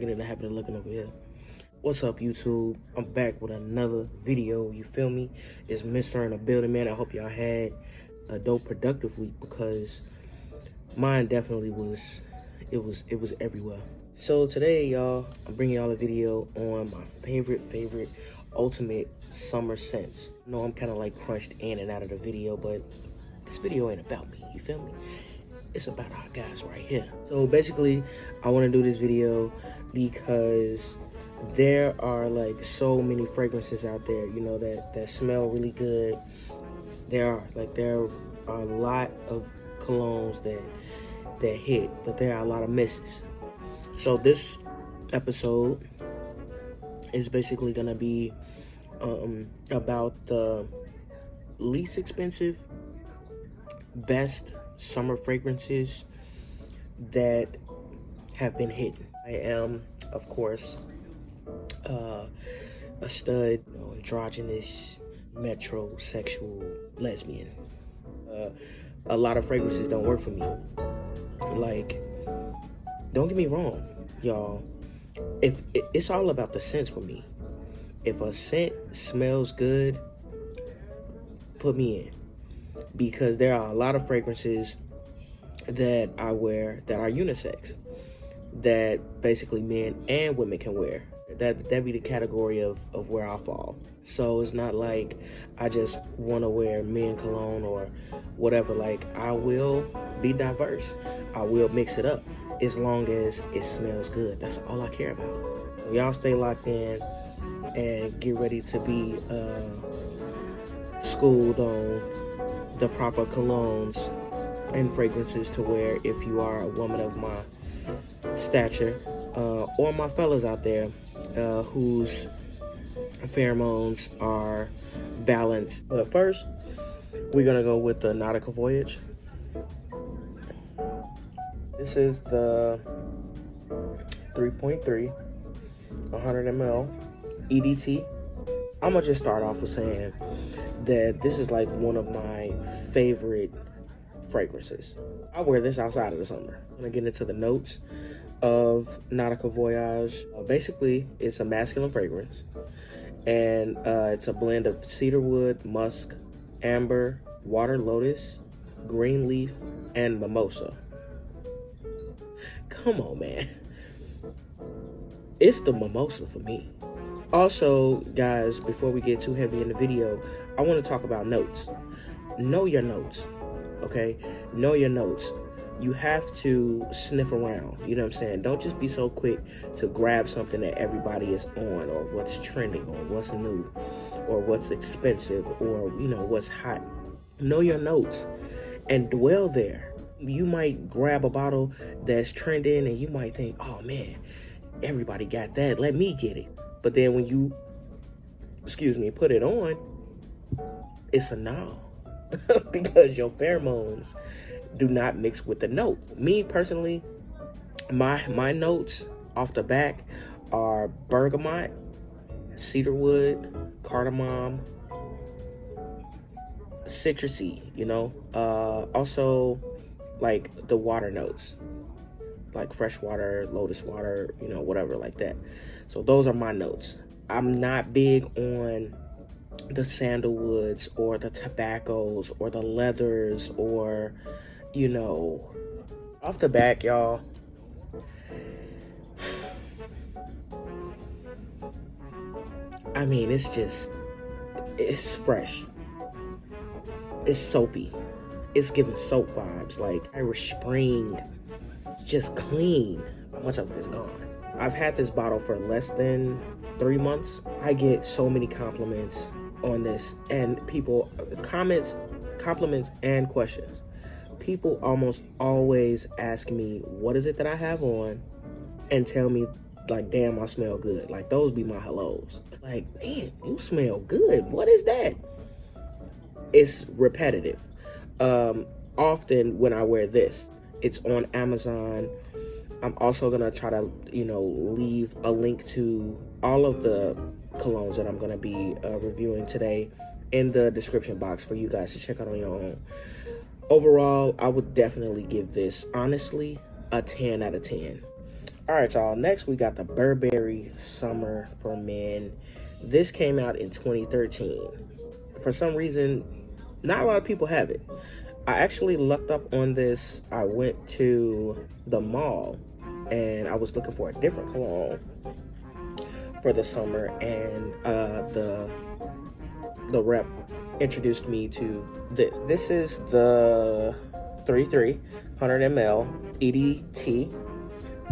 get in the habit of looking over here. What's up, YouTube? I'm back with another video, you feel me? It's Mr. in the building, man. I hope y'all had a dope, productive week, because mine definitely was, it was everywhere. So today, y'all, I'm bringing y'all a video on my favorite ultimate summer scents. I know I'm kind of like crunched in and out of the video, but this video ain't about me, you feel me? It's about our guys right here. So basically, I want to do this video because there are like so many fragrances out there, you know, that smell really good. There are a lot of colognes that hit, but there are a lot of misses. So this episode is basically gonna be about the least expensive, best summer fragrances that have been hidden. I am, of course, a stud, you know, androgynous, metrosexual lesbian. A lot of fragrances don't work for me. Like, don't get me wrong, y'all. It's all about the scents for me. If a scent smells good, put me in. Because there are a lot of fragrances that I wear that are unisex, that basically men and women can wear. That'd be the category of where I fall. So it's not like I just want to wear men cologne or whatever. Like, I will be diverse. I will mix it up as long as it smells good. That's all I care about. So y'all stay locked in and get ready to be schooled on the proper colognes and fragrances to wear if you are a woman of my stature, or my fellas out there whose pheromones are balanced. But first, we're gonna go with the Nautical Voyage. This is the 3.3 100 ml EDT. I'm gonna just start off with saying that this is like one of my favorite fragrances. I wear this outside of the summer. I'm gonna get into the notes of Nautical Voyage. Basically, it's a masculine fragrance, and it's a blend of cedarwood, musk, amber, water lotus, green leaf, and mimosa. Come on, man. It's the mimosa for me. Also, guys, before we get too heavy in the video, I want to talk about notes. Know your notes, okay? Know your notes. You have to sniff around, you know what I'm saying? Don't just be so quick to grab something that everybody is on, or what's trending, or what's new, or what's expensive, or, you know, what's hot. Know your notes and dwell there. You might grab a bottle that's trending and you might think, oh man, everybody got that, let me get it. But then when you, put it on, it's a no. Because your pheromones do not mix with the note. Me personally, my notes off the back are bergamot, cedarwood, cardamom, citrusy, you know. Also, like the water notes, like fresh water, lotus water, you know, whatever like that. So those are my notes. I'm not big on the sandalwoods or the tobaccos or the leathers or, you know, off the back, y'all. I mean, it's fresh. It's soapy. It's giving soap vibes, like Irish Spring, just clean. How much of it is gone? I've had this bottle for less than 3 months. I get so many compliments on this, and people, compliments and questions. People almost always ask me, what is it that I have on, and tell me, like, damn, I smell good. Like, those be my hellos. Like, man, you smell good. What is that? It's repetitive. Often when I wear this, it's on Amazon. I'm also gonna try to, you know, leave a link to all of the colognes that I'm gonna be reviewing today in the description box for you guys to check out on your own. Overall, I would definitely give this, honestly, a 10 out of 10. All right, y'all. Next, we got the Burberry Summer for Men. This came out in 2013. For some reason, not a lot of people have it. I actually looked up on this. I went to the mall and I was looking for a different cologne for the summer, and the rep introduced me to this. This is the 100 ml EDT.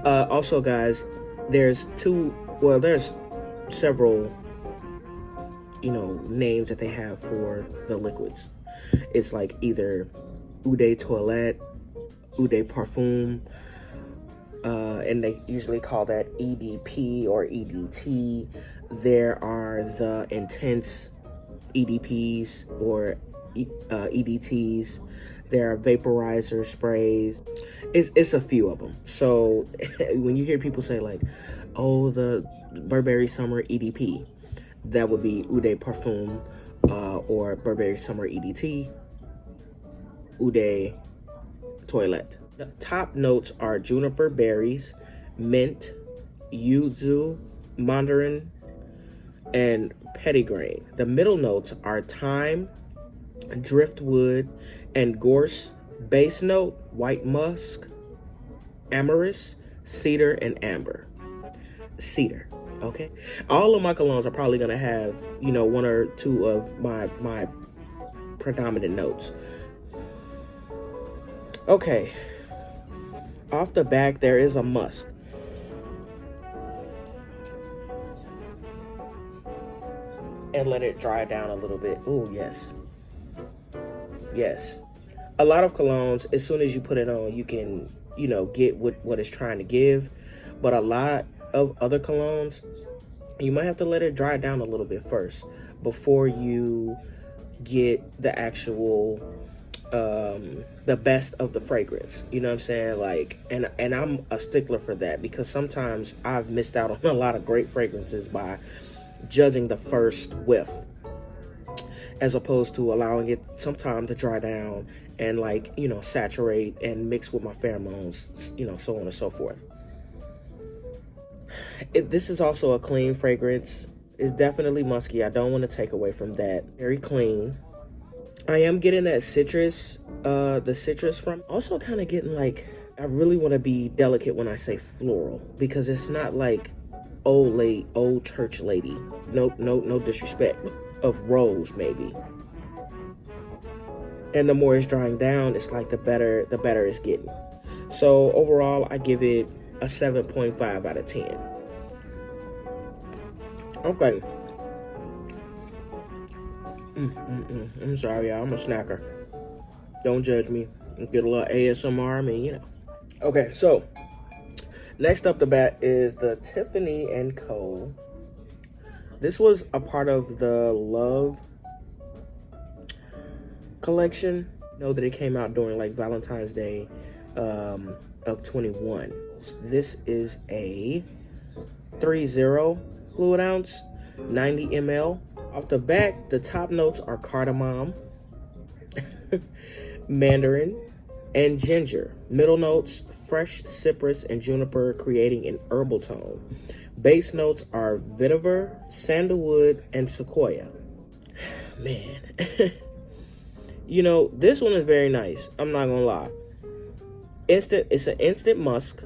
Also, guys, there's several, names that they have for the liquids. It's like either Eau de Toilette, Eau de Parfum, and they usually call that EDP or EDT. There are the intense EDPs or EDTs. There are vaporizer sprays. It's a few of them. So when you hear people say like, oh, the Burberry Summer EDP, that would be Eau de Parfum, or Burberry Summer EDT, Eau de Toilette. The top notes are juniper berries, mint, yuzu, mandarin, and petitgrain. The middle notes are thyme, driftwood, and gorse. Base note, white musk, amyris, cedar, and amber. Cedar, okay? All of my colognes are probably gonna have, one or two of my predominant notes. Okay, off the back, there is a musk. And let it dry down a little bit. Oh, yes. Yes. A lot of colognes, as soon as you put it on, you can, get what it's trying to give. But a lot of other colognes, you might have to let it dry down a little bit first before you get the actual, the best of the fragrance. You know what I'm saying? Like, and I'm a stickler for that, because sometimes I've missed out on a lot of great fragrances by judging the first whiff, as opposed to allowing it some time to dry down and saturate and mix with my pheromones, so on and so forth. This is also a clean fragrance. It's definitely musky. I don't want to take away from that. Very clean. I am getting that citrus, the citrus from. Also kind of getting I really want to be delicate when I say floral, because it's not like old church lady. No disrespect. Of rose, maybe. And the more it's drying down, it's like the better it's getting. So overall, I give it a 7.5 out of 10. Okay. I'm sorry, y'all. I'm a snacker. Don't judge me. Get a little ASMR. I mean, Okay, so next up the bat is the Tiffany Cole. This was a part of the Love collection. Know that it came out during Valentine's Day of 21. This is a 30 fluid ounce, 90 ml. Off the back, the top notes are cardamom, mandarin, and ginger. Middle notes, fresh cypress and juniper, creating an herbal tone. Base notes are vetiver, sandalwood, and sequoia. Man. This one is very nice. I'm not gonna lie. It's an instant musk.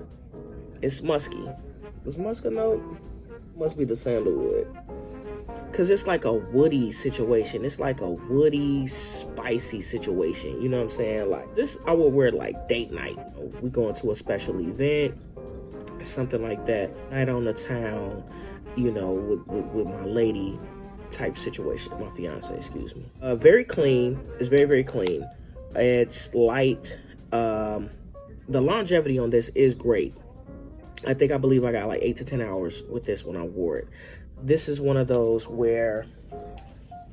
It's musky. Does musk a note? Must be the sandalwood. Because it's like a woody situation. It's like a woody, spicy situation. You know what I'm saying? Like this, I would wear date night. We going to a special event, something like that. Night on the town, with my lady type situation. My fiance, excuse me. Very clean. It's very, very clean. It's light. The longevity on this is great. I believe I got 8 to 10 hours with this when I wore it. This is one of those where,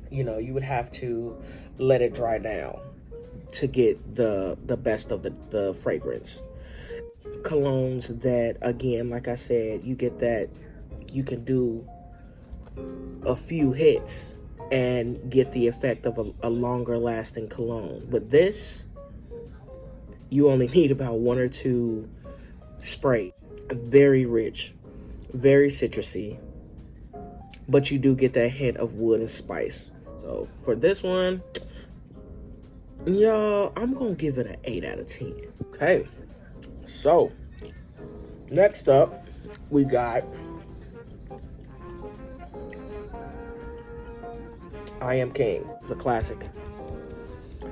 you would have to let it dry down to get the best of the fragrance. Colognes that, again, like I said, you get that you can do a few hits and get the effect of a longer lasting cologne. But this, you only need about 1 or 2 spray. Very rich, very citrusy, but you do get that hint of wood and spice. So for this one, y'all, I'm gonna give it an 8 out of 10. Okay, so next up, we got I Am King. It's a classic.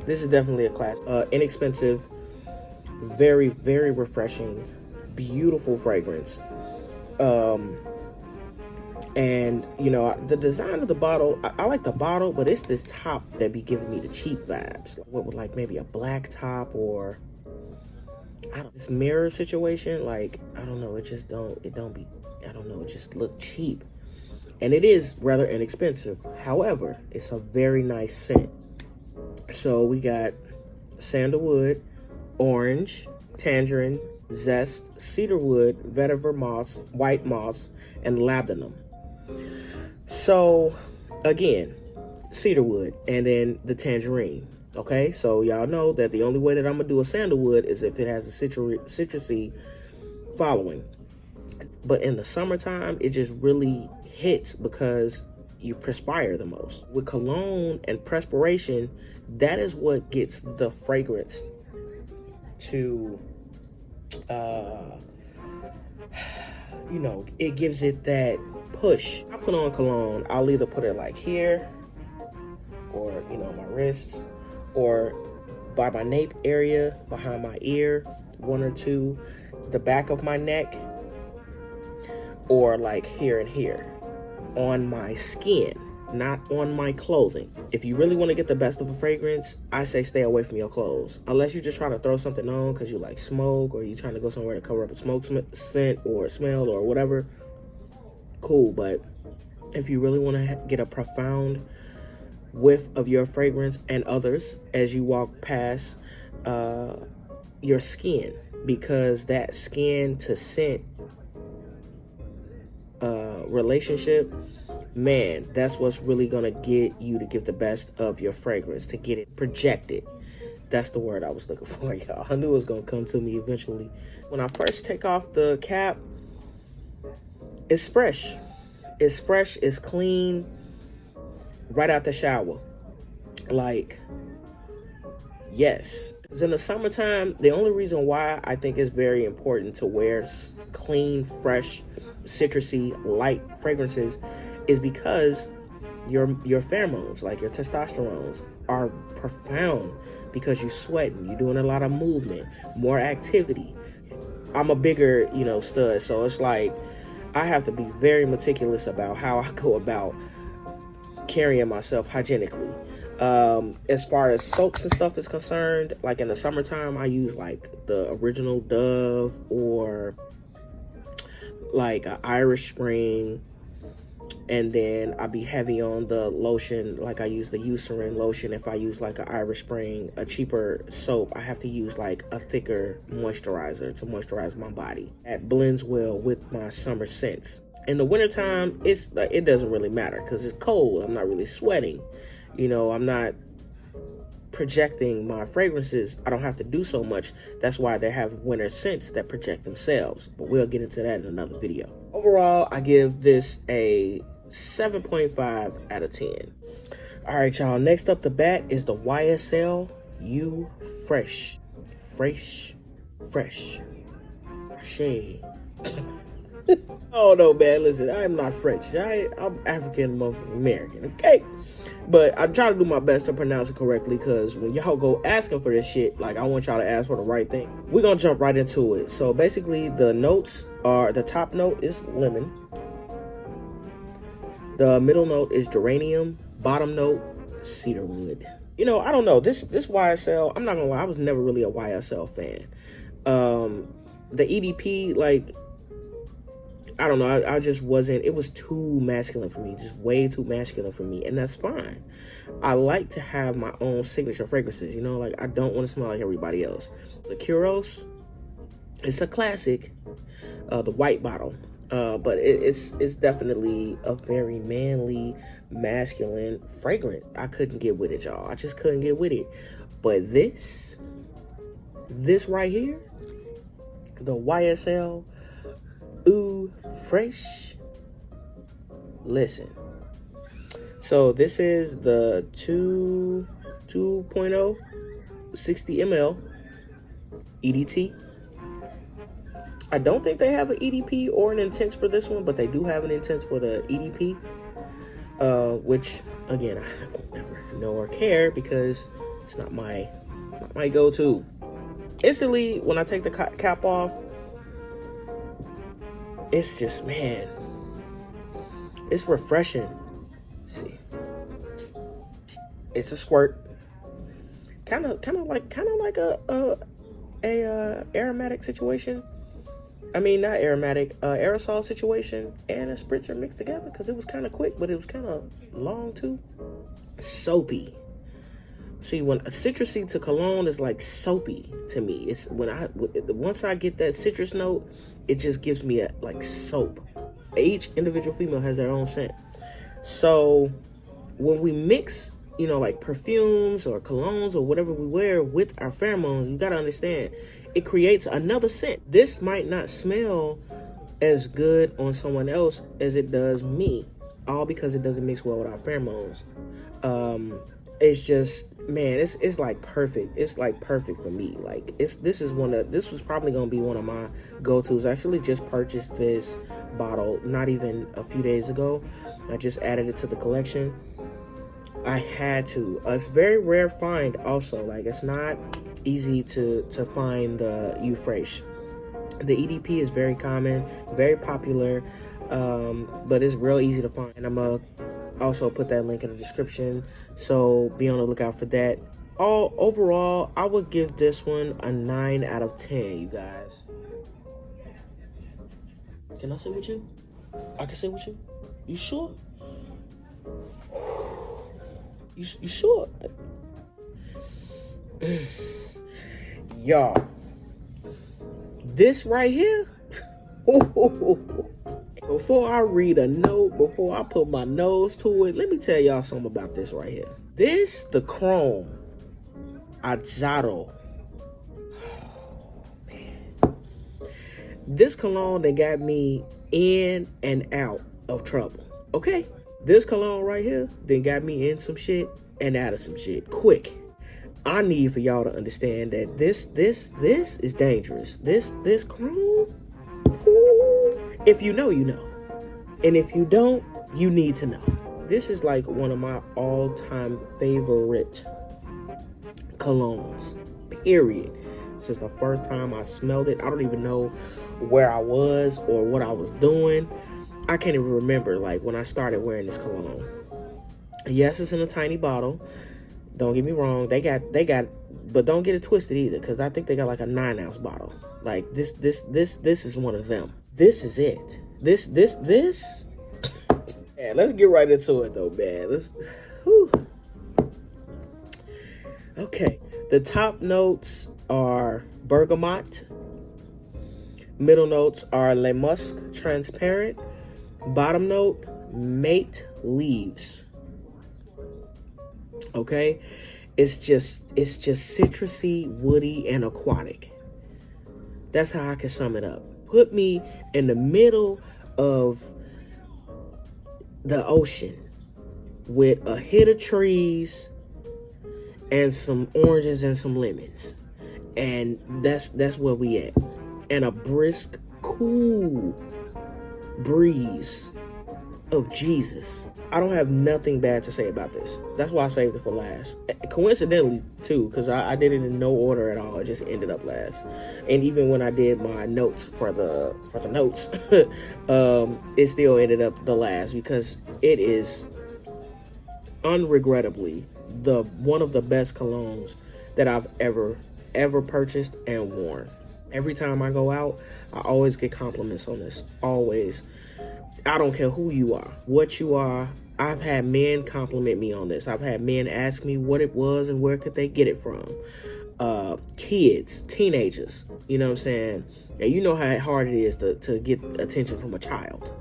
This is definitely a classic. Inexpensive, very, very refreshing, beautiful fragrance. And you know, the design of the bottle, I like the bottle, but it's this top that be giving me the cheap vibes. What would, like, maybe a black top, or this mirror situation. Like, I don't know, it just don't be, I don't know, it just look cheap. And it is rather inexpensive. However, it's a very nice scent. So we got sandalwood, orange, tangerine, zest, cedarwood, vetiver moss, white moss, and labdanum. So again, cedarwood and then the tangerine. Okay, so y'all know that the only way that I'm gonna do a sandalwood is if it has a citrusy following. But in the summertime, it just really hits because you perspire the most. With cologne and perspiration, that is what gets the fragrance to, you know, it gives it that push. I put on cologne, I'll either put it like here, or, you know, my wrists, or by my nape area, behind my ear, one or two, the back of my neck, or like here and here, on my skin, not on my clothing. If you really want to get the best of a fragrance, I say stay away from your clothes. Unless you're just trying to throw something on because you like smoke, or you're trying to go somewhere to cover up a smoke scent or smell or whatever, cool. But if you really want to get a profound whiff of your fragrance and others as you walk past your skin, because that skin to scent relationship, man, that's what's really gonna get you to give the best of your fragrance, to get it projected. That's the word I was looking for, y'all. I knew it was gonna come to me eventually. When I first take off the cap, it's fresh. It's fresh, it's clean, right out the shower. Like, yes. Because in the summertime, the only reason why I think it's very important to wear clean, fresh, citrusy, light fragrances is because your pheromones, like your testosterones, are profound because you're sweating, you're doing a lot of movement, more activity. I'm a bigger, you know, stud, so it's like I have to be very meticulous about how I go about carrying myself hygienically. As far as soaps and stuff is concerned, like in the summertime, I use like the original Dove, or like an Irish Spring, and then I'll be heavy on the lotion. Like I use the Eucerin lotion. If I use like an Irish Spring, a cheaper soap, I have to use like a thicker moisturizer to moisturize my body. That blends well with my summer scents. In the wintertime, it's like, it doesn't really matter because it's cold. I'm not really sweating. You know, I'm not projecting my fragrances. I don't have to do so much. That's why they have winter scents that project themselves. But we'll get into that in another video. Overall, I give this a 7.5 out of 10. All right, y'all. Next up the bat is the YSL U Fresh. Fresh. Shade. Oh no, man, listen, I am not French. I'm African American, okay? But I try to do my best to pronounce it correctly, because when y'all go asking for this shit, like, I want y'all to ask for the right thing. We're gonna jump right into it. So basically, the notes are, the top note is lemon, the middle note is geranium, bottom note, cedarwood. You know, I don't know, this YSL, I'm not gonna lie, I was never really a YSL fan. The EDP, like, I don't know, I just wasn't, it was too masculine for me, just way too masculine for me, and that's fine. I like to have my own signature fragrances, you know, like, I don't want to smell like everybody else. The Kuros, it's a classic, the white bottle, but it's definitely a very manly, masculine fragrance. I couldn't get with it, y'all. I just couldn't get with it. But this right here, the YSL Ooh, fresh. Listen. So this is the 2.0 60 ml EDT. I don't think they have an EDP or an intense for this one, but they do have an intense for the EDP, which again I won't never know or care because it's not my go-to. Instantly, when I take the cap off, it's just, man, it's refreshing. Let's see, it's a squirt, kind of like a aromatic situation. I mean, not aromatic, aerosol situation and a spritzer mixed together because it was kind of quick, but it was kind of long too. Soapy. See, when a citrusy to cologne is like soapy to me. It's once I get that citrus note, it just gives me a like soap. Each individual female has their own scent. So when we mix, you know, like perfumes or colognes or whatever we wear with our pheromones, you got to understand, it creates another scent. This might not smell as good on someone else as it does me, all because it doesn't mix well with our pheromones. It's just, man, it's like perfect. It's like perfect for me. Like this was probably gonna be one of my go-tos. I actually just purchased this bottle not even a few days ago. I just added it to the collection. I had to. It's very rare find also. Like, it's not easy to find the Eau Fraiche. The EDP is very common, very popular, but it's real easy to find. And I'm gonna also put that link in the description, so be on the lookout for that. Overall, I would give this one a 9 out of 10, you guys. Can I sit with you? I can sit with you? You sure? You sure? Y'all, this right here, before I read a note, before I put my nose to it, let me tell y'all something about this right here. This, the Chrome Azzaro. Man. This cologne that got me in and out of trouble, okay? This cologne right here, then got me in some shit and out of some shit quick. I need for y'all to understand that this is dangerous. This Chrome, if you know, you know. And if you don't, you need to know. This is like one of my all-time favorite colognes, period. Since the first time I smelled it, I don't even know where I was or what I was doing. I can't even remember, like, when I started wearing this cologne. Yes, it's in a tiny bottle. Don't get me wrong. They got, but don't get it twisted either, because I think they got like a 9-ounce bottle. Like, this is one of them. This is it. This. Yeah, let's get right into it though, man. Whew. Okay. The top notes are bergamot. Middle notes are Le Musc transparent. Bottom note, mate leaves. Okay, it's just citrusy, woody, and aquatic. That's how I can sum it up. Put me in the middle of the ocean with a hit of trees and some oranges and some lemons, and that's where we at. And a brisk, cool breeze of Jesus. I don't have nothing bad to say about this. That's why I saved it for last. Coincidentally, too, because I did it in no order at all. It just ended up last. And even when I did my notes for the notes, it still ended up the last because it is unregrettably one of the best colognes that I've ever purchased and worn. Every time I go out, I always get compliments on this. Always. I don't care who you are, what you are. I've had men compliment me on this. I've had men ask me what it was and where could they get it from. Kids, teenagers, you know what I'm saying? And you know how hard it is to get attention from a child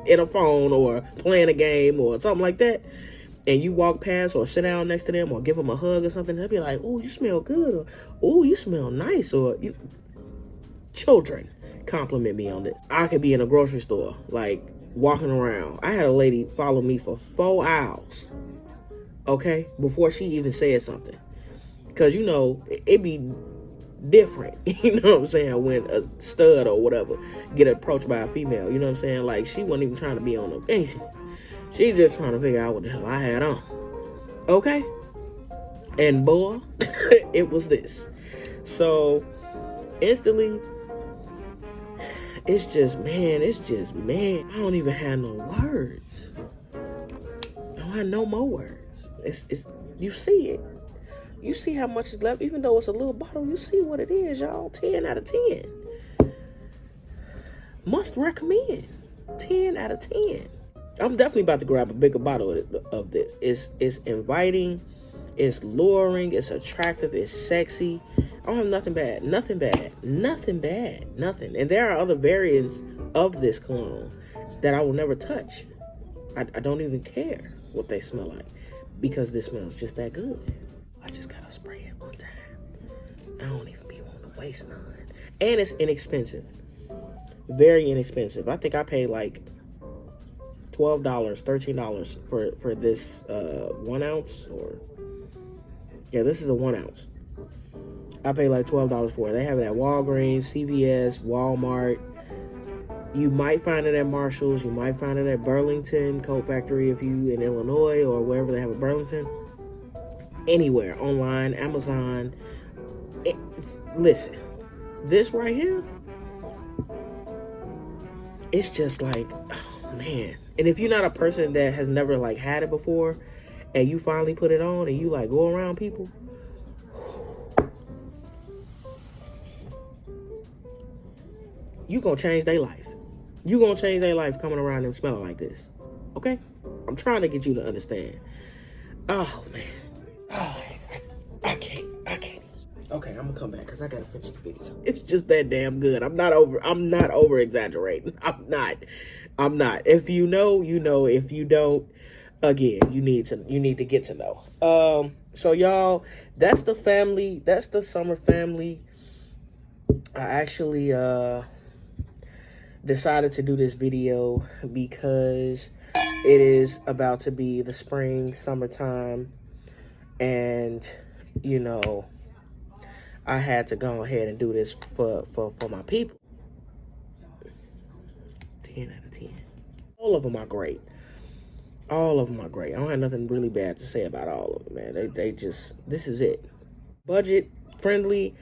in a phone or playing a game or something like that. And you walk past or sit down next to them or give them a hug or something, they'll be like, "Oh, you smell good," or "Oh, you smell nice," or children, compliment me on this. I could be in a grocery store, like walking around. I had a lady follow me for 4 hours, okay, before she even said something. Because, you know, it be different, you know what I'm saying, when a stud or whatever get approached by a female, you know what I'm saying? Like, she wasn't even trying to be on no thing. She just trying to figure out what the hell I had on, okay? And boy, it was this. So, instantly, it's just, man, I don't even have no words. I don't have no more words. It's you see it. You see how much is left, even though it's a little bottle. You see what it is, y'all. 10 out of 10. Must recommend. 10 out of 10. I'm definitely about to grab a bigger bottle of this. It's inviting. It's luring. It's attractive. It's sexy. I don't have nothing bad. Nothing bad. Nothing bad. Nothing. And there are other variants of this cologne that I will never touch. I don't even care what they smell like, because this smells just that good. I just gotta spray it one time. I don't even be wanting to waste none. And it's inexpensive. Very inexpensive. I think I paid like $12, $13 for this 1 ounce, or yeah, this is a 1 ounce. I paid like $12 for it. They have it at Walgreens, CVS, Walmart. You might find it at Marshall's. You might find it at Burlington Coat Factory if you in Illinois, or wherever they have a Burlington. Anywhere, online, Amazon. Listen, this right here, it's just like, oh man. And if you're not a person that has never like had it before, and you finally put it on and you like go around people, you gonna change their life. You gonna change their life coming around them smelling like this. Okay? I'm trying to get you to understand. Oh man. Oh, I can't. Okay, I'm gonna come back because I gotta finish the video. It's just that damn good. I'm not over exaggerating. I'm not. If you know, you know. If you don't, again, you need to get to know. So y'all, that's the family. That's the summer family. I actually decided to do this video because it is about to be the spring, summertime. And, you know, I had to go ahead and do this for my people. 10 out of 10. All of them are great. All of them are great. I don't have nothing really bad to say about all of them, man. They just, this is it. Budget friendly,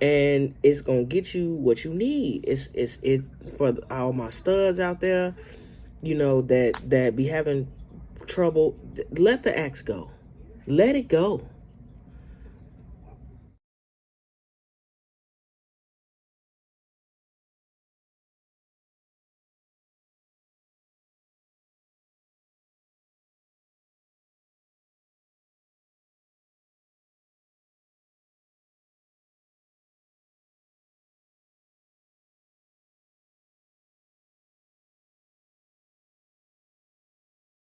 and it's gonna get you what you need. It's for all my studs out there, you know, that be having trouble. Let the axe go. Let it go.